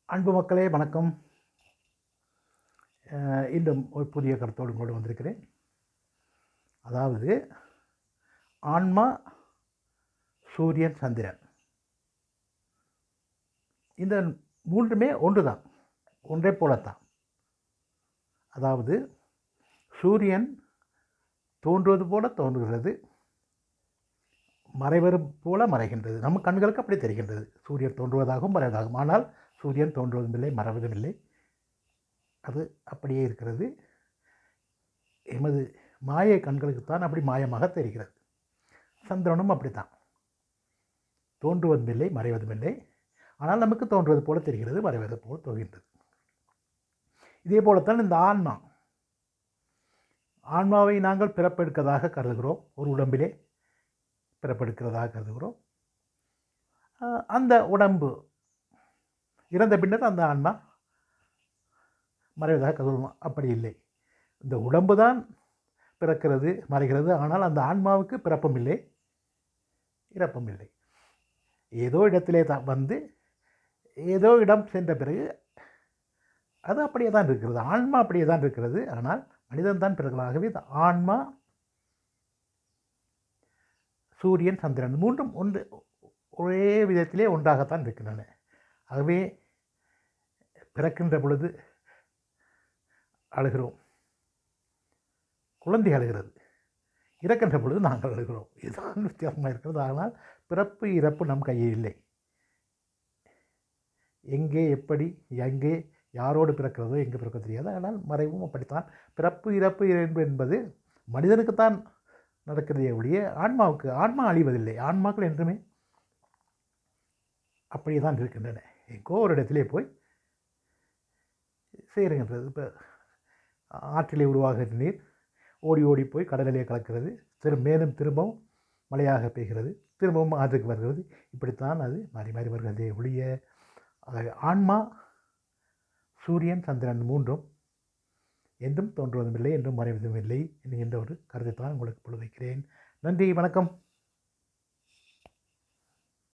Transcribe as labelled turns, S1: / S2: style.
S1: அன்பு மக்களே வணக்கம். இன்னும் ஒரு புதிய கருத்தோடு கொண்டு வந்திருக்கிறேன். அதாவது ஆன்மா, சூரியன், சந்திரன் இந்த மூன்றுமே ஒன்று தான், ஒன்றே போலத்தான். அதாவது சூரியன் தோன்றுவது போல தோன்றுகிறது, மறைவது போல மறைகின்றது. நம்ம கண்களுக்கு அப்படி தெரிகின்றது, சூரியன் தோன்றுவதாகவும் மறைவதாகவும். ஆனால் சூரியன் தோன்றுவதும் இல்லை, மறைவதும் இல்லை, அது அப்படியே இருக்கிறது. எமது மாயை கண்களுக்குத்தான் அப்படி மாயமாக தெரிகிறது. சந்திரனும் அப்படித்தான், தோன்றுவதும் இல்லை, மறைவதும் இல்லை. ஆனால் நமக்கு தோன்றுவது போல தெரிகிறது, மறைவது போல் தோன்றுகின்றது. இதே போலத்தான் இந்த ஆன்மாவை நாங்கள் பிறப்பெடுக்கிறதாக கருதுகிறோம். ஒரு உடம்பிலே பிறப்பெடுக்கிறதாக கருதுகிறோம். அந்த உடம்பு இறந்த பின்னர் அந்த ஆன்மா மறைவதாக கருதுகிறோம். அப்படி இல்லை, இந்த உடம்பு தான் பிறக்கிறது, மறைகிறது. ஆனால் அந்த ஆன்மாவுக்கு பிறப்பும் இல்லை, இறப்பும் இல்லை. ஏதோ இடத்திலே தான் வந்து ஏதோ இடம் சென்ற பிறகு அது அப்படியே தான் இருக்கிறது. ஆன்மா அப்படியே தான் இருக்கிறது. ஆனால் மனிதன் தான் பிறகு. ஆகவே இந்த ஆன்மா, சூரியன், சந்திரன் மூன்றும் ஒரே விதத்திலே ஒன்றாகத்தான் இருக்கின்றன. ஆகவே பிறக்கின்ற பொழுது அழுகிறோம், குழந்தை அழுகிறது. இறக்கின்ற பொழுது நாங்கள் அழுகிறோம். இதுதான் வித்தியாசமாக இருக்கிறது. ஆனால் பிறப்பு இறப்பு நம் கையில் இல்லை. எங்கே, எப்படி, எங்கே, யாரோடு பிறக்கிறதோ, எங்கே பிறக்க தெரியாது. ஆனால் மறைவும் அப்படித்தான். பிறப்பு இறப்பு என்பது மனிதனுக்குத்தான் நடக்கிறதே ஒழிய ஆன்மா அழிவதில்லை. ஆன்மாக்கள் என்றுமே அப்படியே தான் இருக்கின்றன. எங்கோ ஒரு இடத்திலே போய் சேருகின்றது. இப்போ ஆற்றிலே உருவாகிற நீர் ஓடி ஓடி போய் கடலிலே கலக்கிறது, மேலும் திரும்பவும் மழையாக பெய்கிறது, திரும்பவும் ஆற்றுக்கு வருகிறது. இப்படித்தான் அது மாறி மாறி வருகிறதே ஒழிய ஆன்மா, சூரியன், சந்திரன் மூன்றும் என்றும் தோன்றுவதும் இல்லை, என்றும் மறைவதும் இல்லை என்கின்ற ஒரு கருத்தைத்தான் உங்களுக்கு பொழுது வைக்கிறேன். நன்றி, வணக்கம்.